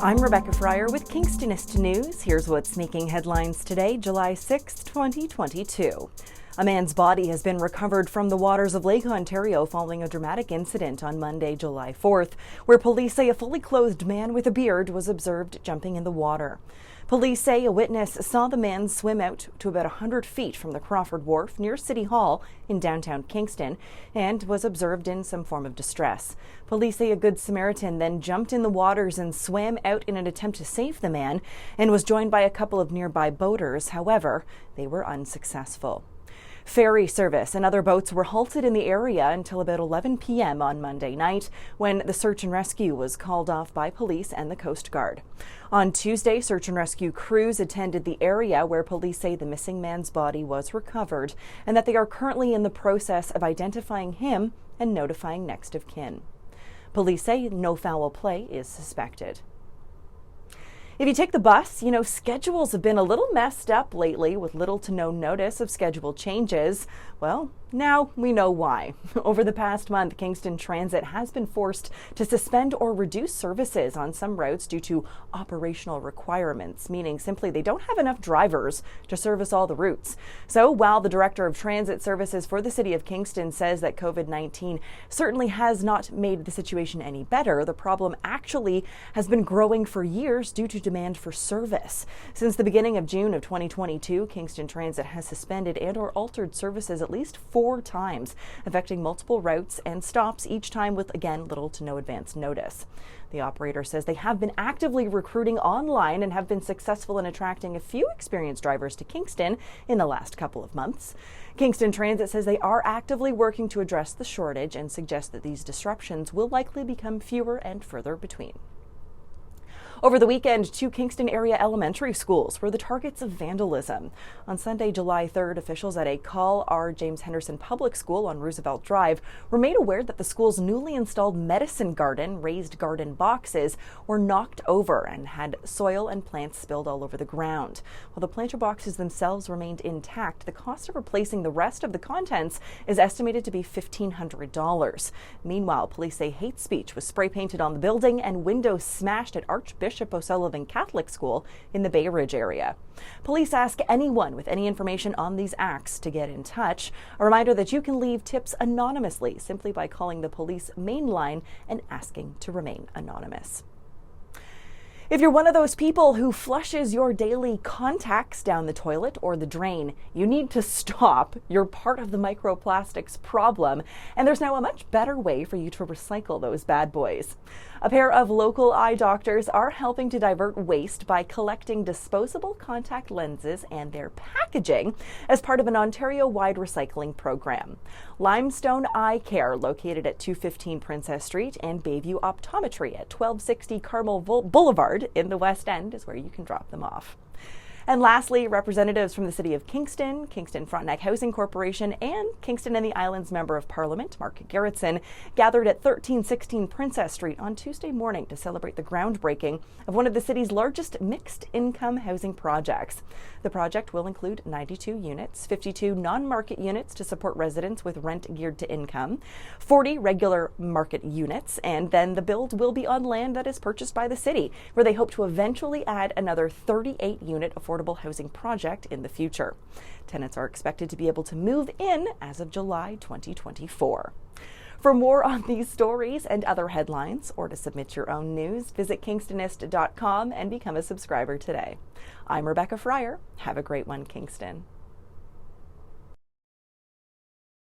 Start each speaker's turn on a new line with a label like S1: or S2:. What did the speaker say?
S1: I'm Rebecca Fryer with Kingstonist News. Here's what's making headlines today, July 6, 2022. A man's body has been recovered from the waters of Lake Ontario following a dramatic incident on Monday, July 4th, where police say a fully clothed man with a beard was observed jumping in the water. Police say a witness saw the man swim out to about 100 feet from the Crawford Wharf near City Hall in downtown Kingston and was observed in some form of distress. Police say a Good Samaritan then jumped in the waters and swam out in an attempt to save the man and was joined by a couple of nearby boaters. However, they were unsuccessful. Ferry service and other boats were halted in the area until about 11 p.m. on Monday night when the search and rescue was called off by police and the Coast Guard. On Tuesday, search and rescue crews attended the area where police say the missing man's body was recovered and that they are currently in the process of identifying him and notifying next of kin. Police say no foul play is suspected. If you take the bus, schedules have been a little messed up lately with little to no notice of schedule changes. Well, now we know why. Over the past month, Kingston Transit has been forced to suspend or reduce services on some routes due to operational requirements, meaning simply they don't have enough drivers to service all the routes. So while the Director of Transit Services for the City of Kingston says that COVID-19 certainly has not made the situation any better, the problem actually has been growing for years due to demand for service. Since the beginning of June of 2022, Kingston Transit has suspended and or altered services at least 4 times, affecting multiple routes and stops, each time with, again, little to no advance notice. The operator says they have been actively recruiting online and have been successful in attracting a few experienced drivers to Kingston in the last couple of months. Kingston Transit says they are actively working to address the shortage and suggest that these disruptions will likely become fewer and further between. Over the weekend, 2 Kingston area elementary schools were the targets of vandalism. On Sunday, July 3rd, officials at a Call R. James Henderson Public School on Roosevelt Drive were made aware that the school's newly installed medicine garden, raised garden boxes, were knocked over and had soil and plants spilled all over the ground. While the planter boxes themselves remained intact, the cost of replacing the rest of the contents is estimated to be $1,500. Meanwhile, police say hate speech was spray painted on the building and windows smashed at Archbishop O'Sullivan Catholic School in the Bay Ridge area. Police ask anyone with any information on these acts to get in touch. A reminder that you can leave tips anonymously simply by calling the police main line and asking to remain anonymous. If you're one of those people who flushes your daily contacts down the toilet or the drain, you need to stop. You're part of the microplastics problem, and there's now a much better way for you to recycle those bad boys. A pair of local eye doctors are helping to divert waste by collecting disposable contact lenses and their packaging as part of an Ontario-wide recycling program. Limestone Eye Care, located at 215 Princess Street, and Bayview Optometry at 1260 Carmel Boulevard in the West End is where you can drop them off. And lastly, representatives from the City of Kingston, Kingston Frontenac Housing Corporation, and Kingston and the Islands Member of Parliament, Mark Garrettson, gathered at 1316 Princess Street on Tuesday morning to celebrate the groundbreaking of one of the city's largest mixed-income housing projects. The project will include 92 units, 52 non-market units to support residents with rent geared to income, 40 regular market units, and then the build will be on land that is purchased by the city, where they hope to eventually add another 38-unit affordable housing project in the future. Tenants are expected to be able to move in as of July 2024. For more on these stories and other headlines, or to submit your own news, visit kingstonist.com and become a subscriber today. I'm Rebecca Fryer. Have a great one, Kingston.